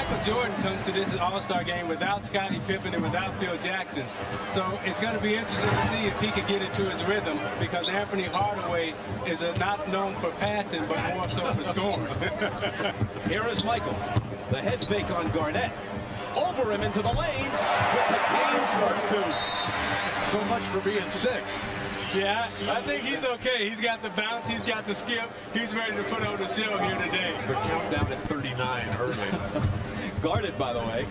Michael Jordan comes to this All-Star game without Scottie Pippen and without Phil Jackson. So it's going to be interesting to see if he can get into his rhythm, because Anthony Hardaway is not known for passing, but more so for scoring. Here is Michael. The head fake on Garnett. Over him into the lane with the game's first two. So much for being sick. Yeah, I think he's okay. He's got the bounce, he's got the skip. He's ready to put on the show here today. The countdown at 39 early. Guarded, by the way.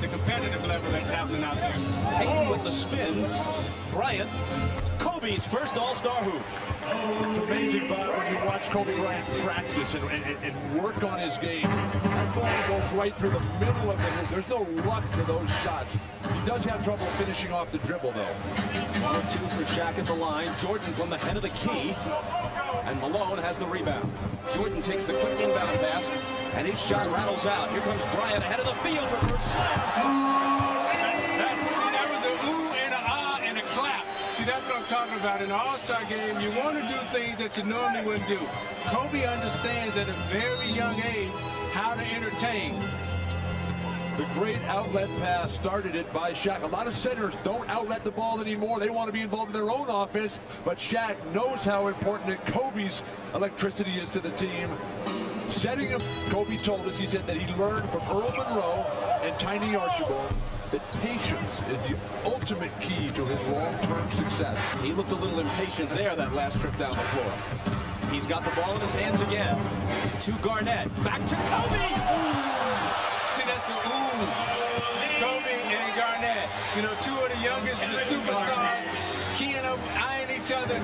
The competitive level that's happening out there. Payton with the spin. Bryant. Kobe's first All-Star hoop. It's amazing, Bob, when you watch Kobe Bryant practice and work on his game. That ball goes right through the middle of the hoop. There's no luck to those shots. He does have trouble finishing off the dribble, though. 1 or 2 for Shaq at the line. Jordan from the head of the key. And Malone has the rebound. Jordan takes the quick inbound pass, and his shot rattles out. Here comes Bryant ahead of the field. Reverse slam. See, that's what I'm talking about. In an All-Star game, you want to do things that you normally wouldn't do. Kobe understands at a very young age how to entertain. The great outlet pass started it by Shaq. A lot of centers don't outlet the ball anymore. They want to be involved in their own offense, but Shaq knows how important Kobe's electricity is to the team. Setting him, Kobe told us, he said that he learned from Earl Monroe and Tiny Archibald that patience is the ultimate key to his long-term success. He looked a little impatient there that last trip down the floor. He's got the ball in his hands again. To Garnett. Back to Kobe. See, that's the Kobe and Garnett. You know, two of the youngest, the superstars, keying up, eyeing each other.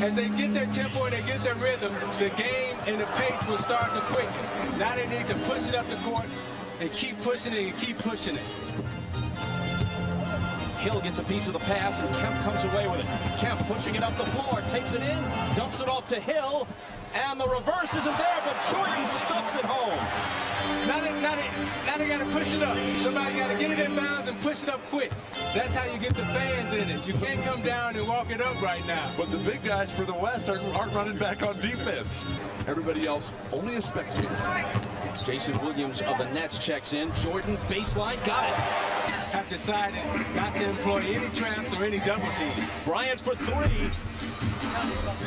As they get their tempo and they get their rhythm, the game and the pace will start to quicken. Now they need to push it up the court and keep pushing it and keep pushing it. Hill gets a piece of the pass, and Kemp comes away with it. Kemp pushing it up the floor, takes it in, dumps it off to Hill, and the reverse isn't there, but Jordan stuffs it home. Now they got to push it up. Somebody got to get it in bounds and push it up quick. That's how you get the fans in it. You can't come down and walk it up right now. But the big guys for the West aren't running back on defense. Everybody else, only a spectator. Jason Williams of the Nets checks in. Jordan, baseline, got it. Have decided not to employ any traps or any double teams. Bryant for 3.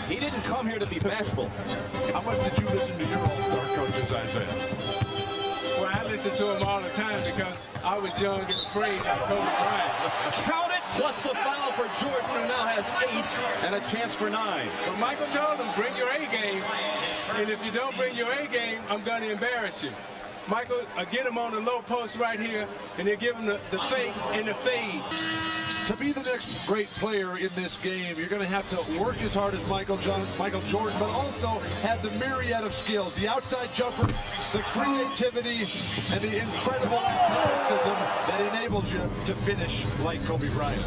He didn't come here to be bashful. How much did you listen to your All-Star coaches, Isaiah? Well, I listen to him all the time because I was young and afraid like Kobe Bryant. Count it, plus the foul for Jordan, who now has 8 and a chance for 9. But Michael told him, bring your A game. And if you don't bring your A game, I'm going to embarrass you. Michael, get him on the low post right here, and they give him the fake and the fade. To be the next great player in this game, you're going to have to work as hard as Michael Jordan, but also have the myriad of skills, the outside jumper, the creativity, and the incredible athleticism that enables you to finish like Kobe Bryant.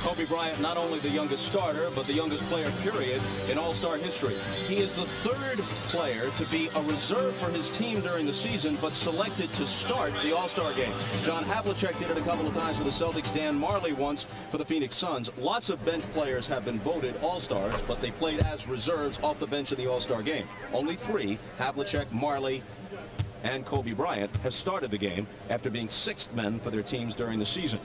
Kobe Bryant, not only the youngest starter, but the youngest player, period, in All-Star history. He is the 3rd player to be a reserve for his team during the season, but selected to start the All-Star game. John Havlicek did it a couple of times for the Celtics, Dan Marley once for the Phoenix Suns. Lots of bench players have been voted All-Stars, but they played as reserves off the bench in the All-Star game. Only 3, Havlicek, Marley, and Kobe Bryant, have started the game after being 6th men for their teams during the season.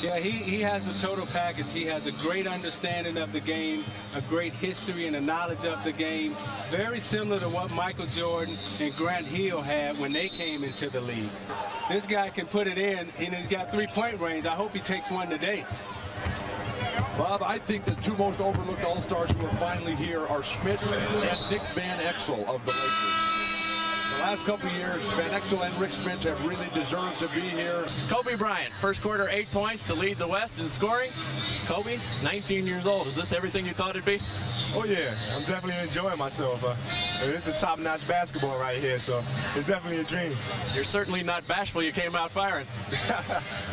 Yeah, he has the total package. He has a great understanding of the game, a great history and a knowledge of the game, very similar to what Michael Jordan and Grant Hill had when they came into the league. This guy can put it in, and he's got 3-point range. I hope he takes one today. Bob, I think the 2 most overlooked All-Stars who are finally here are Smith and Nick Van Exel of the Lakers. The last couple of years, Van Exel and Rick Smith have really deserved to be here. Kobe Bryant, first quarter 8 points to lead the West in scoring. Kobe, 19 years old. Is this everything you thought it'd be? Oh yeah, I'm definitely enjoying myself. It's a top-notch basketball right here, so it's definitely a dream. You're certainly not bashful. You came out firing.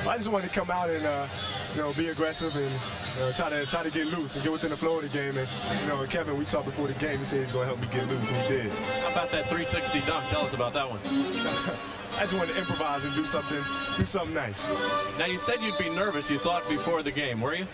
I just wanted to come out and be aggressive and try to get loose and get within the flow of the game. And Kevin, we talked before the game. He said he's going to help me get loose, and he did. How about that 360 dunk? Tell us about that one. I just wanted to improvise and do something nice. Now, you said you'd be nervous. You thought before the game, were you?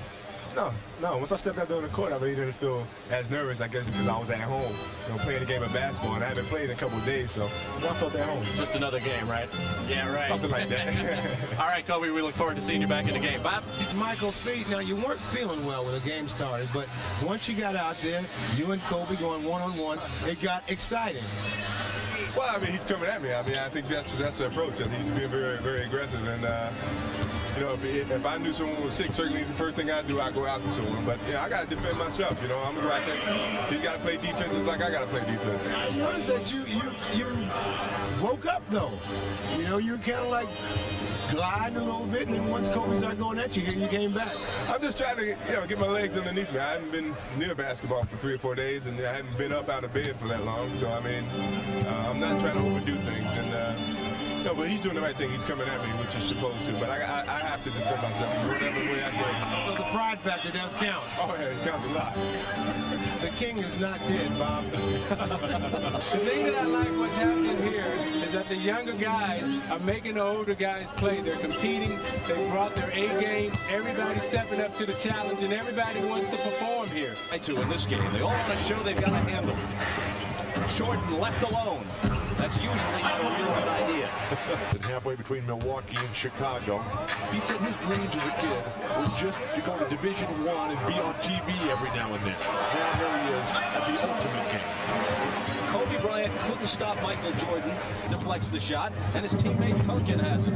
No. Once I stepped out there on the court, I really didn't feel as nervous, I guess, because I was at home, playing a game of basketball, and I haven't played in a couple of days, so I felt at home. Just another game, right? Yeah, right. Something like that. All right, Kobe, we look forward to seeing you back in the game. Bob? Michael, see, now you weren't feeling well when the game started, but once you got out there, you and Kobe going one-on-one, it got exciting. Well, I mean, he's coming at me. I mean, I think that's the approach. I think he's being very, very aggressive. And, you know, if I knew someone was sick, certainly the first thing I'd do, I'd go after someone. But, you know, I got to defend myself. You know, I'm going to go out there. He's got to play defense just like I got to play defense. I noticed that you woke up, though. You know, you were kind of like gliding a little bit, and then once Kobe started going at you, you came back. I'm just trying to, get my legs underneath me. I haven't been near basketball for 3 or 4 days, and I haven't been up out of bed for that long. So, I mean, I'm not trying to overdo things. And, no, but he's doing the right thing. He's coming at me, which he's supposed to. But I have to defend myself whatever way I can. So the pride factor does count. Oh, yeah, it counts a lot. The king is not dead, Bob. The thing that I like what's happening here is that the younger guys are making the older guys play. They're competing. They brought their A game. Everybody's stepping up to the challenge, and everybody wants to perform here. In this game, they all want to show they've got a handle. Jordan left alone. That's usually not a real good idea. And halfway between Milwaukee and Chicago, he said his dreams as a kid was just to go to Division I and be on TV every now and then. Now here he is at the ultimate game. Kobe Bryant couldn't stop Michael Jordan, deflects the shot, and his teammate Tunkin has it.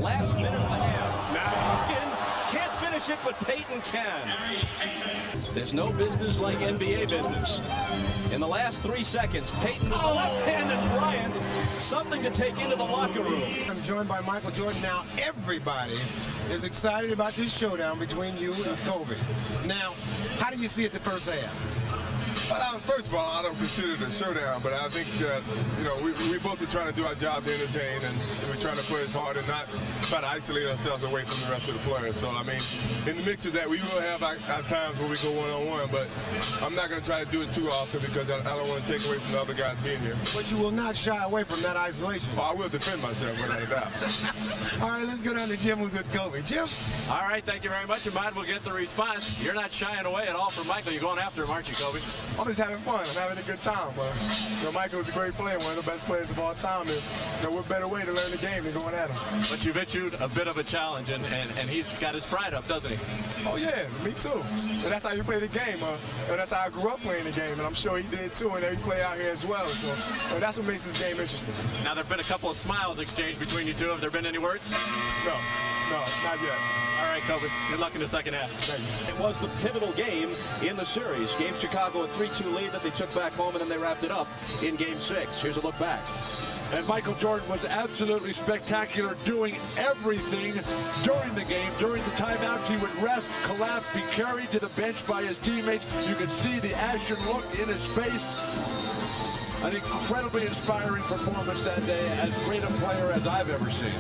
Last minute of the half. Tunkin can't finish it, but Peyton can. There's no business like NBA business. In the last 3 seconds, Peyton with the left-handed Bryant, something to take into the locker room. I'm joined by Michael Jordan. Now everybody is excited about this showdown between you and Kobe. Now, how do you see it the first half? First of all, I don't consider it a showdown, but I think that, we both are trying to do our job to entertain, and we're trying to play as hard and not try to isolate ourselves away from the rest of the players. So, I mean, in the mix of that, we will have our times where we go one-on-one, but I'm not going to try to do it too often because I don't want to take away from the other guys being here. But you will not shy away from that isolation. Oh, I will defend myself without a doubt. All right, let's go down to Jim, who's with Kobe. Jim? All right, thank you very much, and Bob will get the response. You're not shying away at all from Michael. You're going after him, aren't you, Kobe? I'm just having fun. I'm having a good time. But, Michael's a great player, one of the best players of all time. And, what better way to learn the game than going at him? But you've issued a bit of a challenge, and he's got his pride up, doesn't he? Oh, yeah, me too. And that's how you play the game. And that's how I grew up playing the game, and I'm sure he did too, and every player out here as well. So that's what makes this game interesting. Now, there have been a couple of smiles exchanged between you two. Have there been any words? No, not yet. All right, Kobe. Good luck in the second half. Thank you. It was the pivotal game in the series. Gave Chicago a 3-2 lead that they took back home, and then they wrapped it up in Game 6. Here's a look back. And Michael Jordan was absolutely spectacular, doing everything during the game. During the timeouts, he would rest, collapse, be carried to the bench by his teammates. You could see the ashen look in his face. An incredibly inspiring performance that day, as great a player as I've ever seen.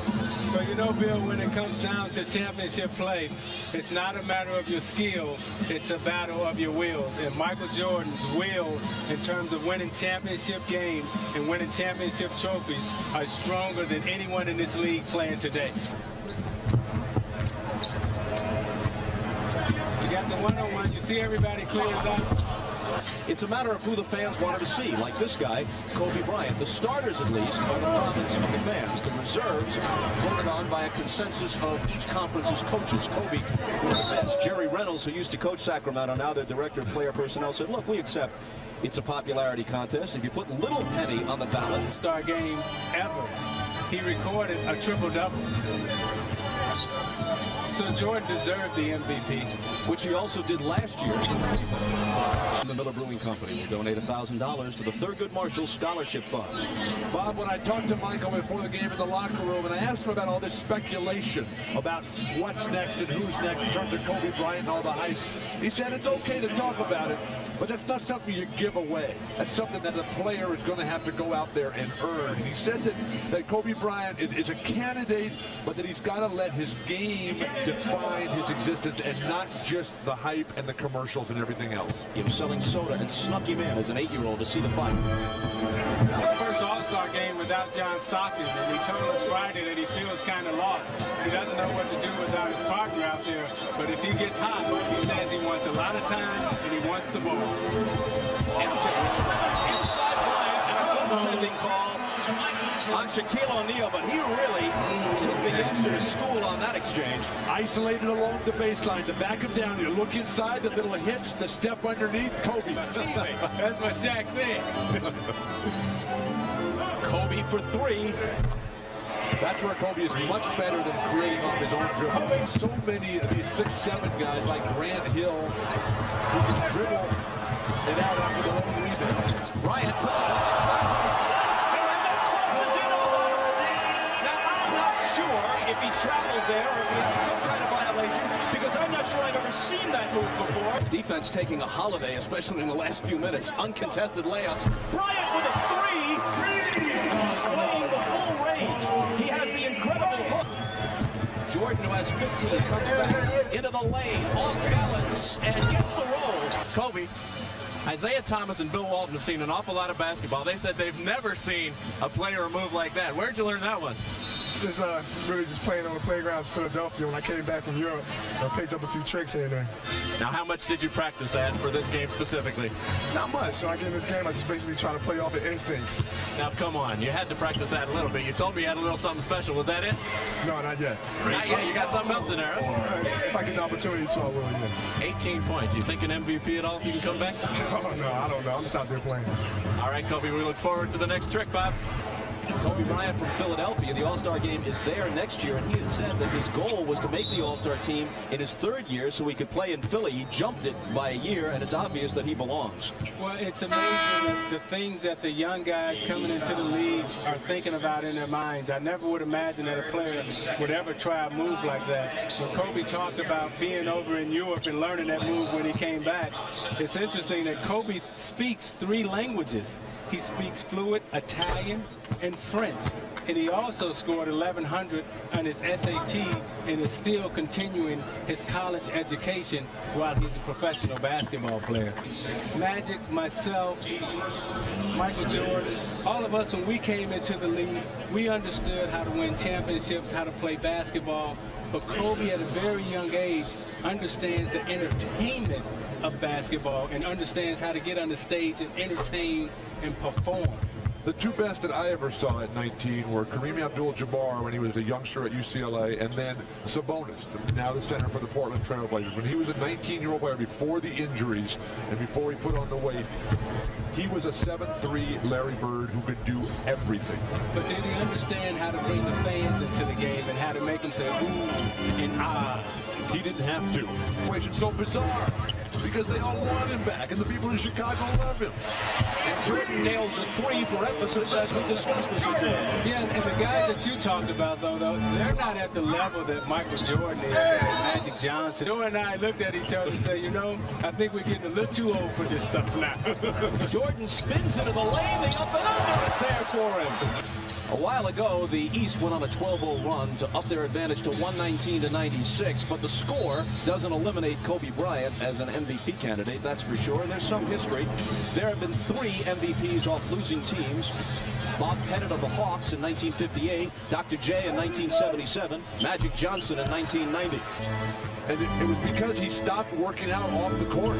But you know, Bill, when it comes down to championship play, it's not a matter of your skill, it's a battle of your will. And Michael Jordan's will in terms of winning championship games and winning championship trophies are stronger than anyone in this league playing today. You got the one-on-one, you see everybody clears out. It's a matter of who the fans wanted to see, like this guy, Kobe Bryant. The starters, at least, are the province of the fans. The reserves voted on by a consensus of each conference's coaches. Kobe with the bench. Jerry Reynolds, who used to coach Sacramento, now the director of player personnel, said, look, we accept it's a popularity contest. If you put Little Penny on the ballot. Star game ever. He recorded a triple-double. So Jordan deserved the MVP. Which he also did last year in Cleveland. The Miller Brewing Company will donate $1,000 to the Thurgood Marshall Scholarship Fund. Bob, when I talked to Michael before the game in the locker room, and I asked him about all this speculation about what's next and who's next in terms of Kobe Bryant and all the hype, he said it's okay to talk about it, but that's not something you give away. That's something that the player is going to have to go out there and earn. And he said that Kobe Bryant is a candidate, but that he's got to let his game define his existence and not just the hype and the commercials and everything else. Some selling soda and snuck him in as an 8-year-old to see the fight. His first All-Star game without John Stockton, and he told us Friday that he feels kind of lost. He doesn't know what to do without his partner out there, but if he gets hot, he says he wants a lot of time and he wants the ball. MJ slithers inside Bryant, and a goaltending call on Shaquille O'Neal, but he really took the youngster to school on that exchange. Isolated along the baseline to back him down. You look inside, the little hitch, the step underneath. Kobe. That's what Shaq said. Kobe for 3. That's where Kobe is much better than creating off his own dribble. So many of these 6'7" guys like Grant Hill who can dribble it out after the long rebound. Bryant puts it back to himself, and then tosses it over. Now, I'm not sure if he traveled there or if he had some kind of violation, because I'm not sure I've ever seen that move before. Defense taking a holiday, especially in the last few minutes. Uncontested layups. Bryant with a 3, displaying the full range. He has the incredible hook. Jordan, who has 15, comes back into the lane, off balance, and gets the roll. Kobe, Isaiah Thomas and Bill Walton have seen an awful lot of basketball. They said they've never seen a player move like that. Where'd you learn that one? Just really just playing on the playgrounds in Philadelphia. When I came back from Europe, I picked up a few tricks here and there. Now, how much did you practice that for this game specifically? Not much. When I get in this game, I just basically try to play off the instincts. Now, come on. You had to practice that a little bit. You told me you had a little something special. Was that it? No, not yet. Not yet. You got something else in there, huh? If I get the opportunity to, I will, yeah. 18 points. You think an MVP at all if you can come back? Oh, no, I don't know. I'm just out there playing. All right, Kobe, we look forward to the next trick, Bob. Kobe Bryant from Philadelphia. The All-Star game is there next year, and he has said that his goal was to make the All-Star team in his 3rd year so he could play in Philly. He jumped it by a year, and it's obvious that he belongs. Well, it's amazing the things that the young guys coming into the league are thinking about in their minds. I never would imagine that a player would ever try a move like that. When Kobe talked about being over in Europe and learning that move when he came back, it's interesting that Kobe speaks 3 languages. He speaks fluent Italian and French, and he also scored 1,100 on his SAT and is still continuing his college education while he's a professional basketball player. Magic, myself, Michael Jordan, all of us, when we came into the league, we understood how to win championships, how to play basketball, but Kobe at a very young age understands the entertainment of basketball and understands how to get on the stage and entertain and perform. The 2 best that I ever saw at 19 were Kareem Abdul-Jabbar when he was a youngster at UCLA, and then Sabonis, now the center for the Portland Trail Blazers. When he was a 19-year-old player before the injuries and before he put on the weight, he was a 7'3" Larry Bird who could do everything. But did he understand how to bring the fans into the game and how to make them say ooh and ah? He didn't have to. Situation so bizarre because they all want him back, and the people in Chicago love him. And Jordan nails a 3 for emphasis as we discuss the situation. Yeah, and the guys that you talked about, though, they're not at the level that Michael Jordan is and Magic Johnson. Joe and I looked at each other and said, you know, I think we're getting a little too old for this stuff now. Jordan spins into the lane. The up and under is there for him. A while ago, the East went on a 12-0 run to up their advantage to 119-96, but the score doesn't eliminate Kobe Bryant as an MVP candidate, that's for sure. There's some history. There have been 3 MVPs off losing teams. Bob Pettit of the Hawks in 1958, Dr. J in 1977, Magic Johnson in 1990. And it was because he stopped working out off the court.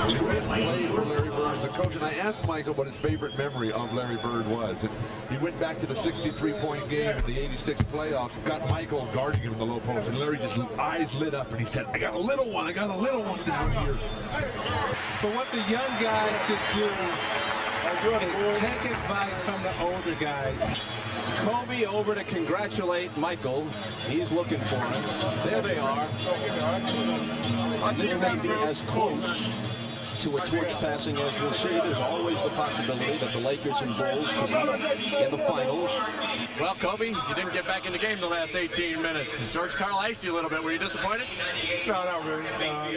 He played for Larry Bird as a coach, and I asked Michael what his favorite memory of Larry Bird was. And he went back to the 63-point game in the 86 playoffs, got Michael guarding him in the low post, and Larry just eyes lit up, and he said, I got a little one down here. But what the young guys should do is take advice from the older guys. Kobe over to congratulate Michael. He's looking for him. There they are. And this may be as close to a torch passing as we'll see. There's always the possibility that the Lakers and Bulls could be in the finals. Well, Kobe, you didn't get back in the game the last 18 minutes. George Karl iced you a little bit. Were you disappointed? No, not really.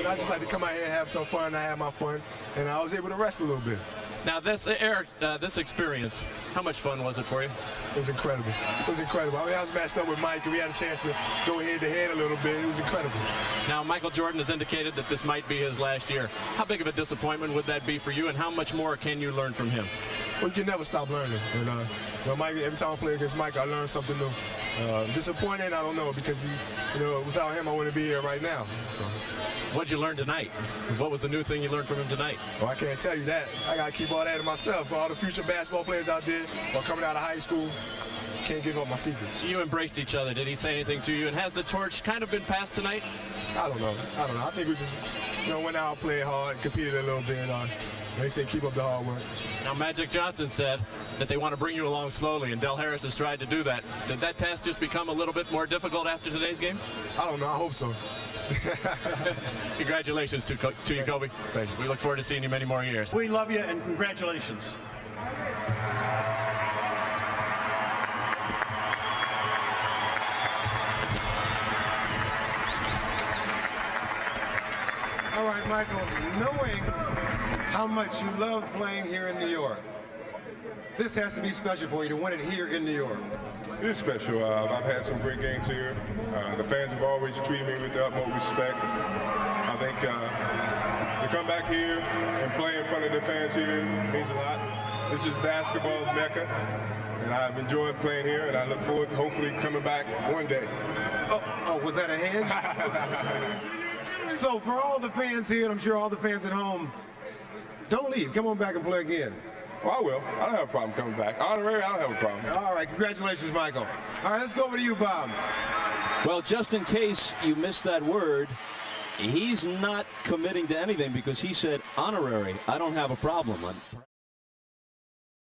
I just like to come out here and have some fun. I had my fun, and I was able to rest a little bit. Now, this, Eric, this experience, how much fun was it for you? It was incredible. It was incredible. I mean, I was matched up with Mike, and we had a chance to go head-to-head a little bit. It was incredible. Now, Michael Jordan has indicated that this might be his last year. How big of a disappointment would that be for you, and how much more can you learn from him? Well, you can never stop learning. And, Mike, every time I play against Mike, I learn something new. Disappointed, I don't know, because without him, I wouldn't be here right now. So. What'd you learn tonight? What was the new thing you learned from him tonight? Well, I can't tell you that. I got to keep all that to myself. For all the future basketball players out there or coming out of high school, can't give up my secrets. You embraced each other. Did he say anything to you? And has the torch kind of been passed tonight? I don't know. I think we just, went out, played hard, competed a little bit. They say keep up the hard work. Now, Magic Johnson said that they want to bring you along slowly, and Del Harris has tried to do that. Did that task just become a little bit more difficult after today's game? I don't know. I hope so. Congratulations to you, Kobe. Thank you. We look forward to seeing you many more years. We love you, and congratulations. All right, Michael, knowing how much you love playing here in New York, this has to be special for you to win it here in New York. It is special. I've had some great games here. The fans have always treated me with the utmost respect. I think to come back here and play in front of the fans here means a lot. This is basketball Mecca, and I've enjoyed playing here, and I look forward to hopefully coming back one day. Oh, was that a hedge? So for all the fans here, and I'm sure all the fans at home, don't leave. Come on back and play again. Well, I will. I don't have a problem coming back. Honorary, I don't have a problem. All right, congratulations, Michael. All right, let's go over to you, Bob. Well, just in case you missed that word, he's not committing to anything because he said honorary. I don't have a problem.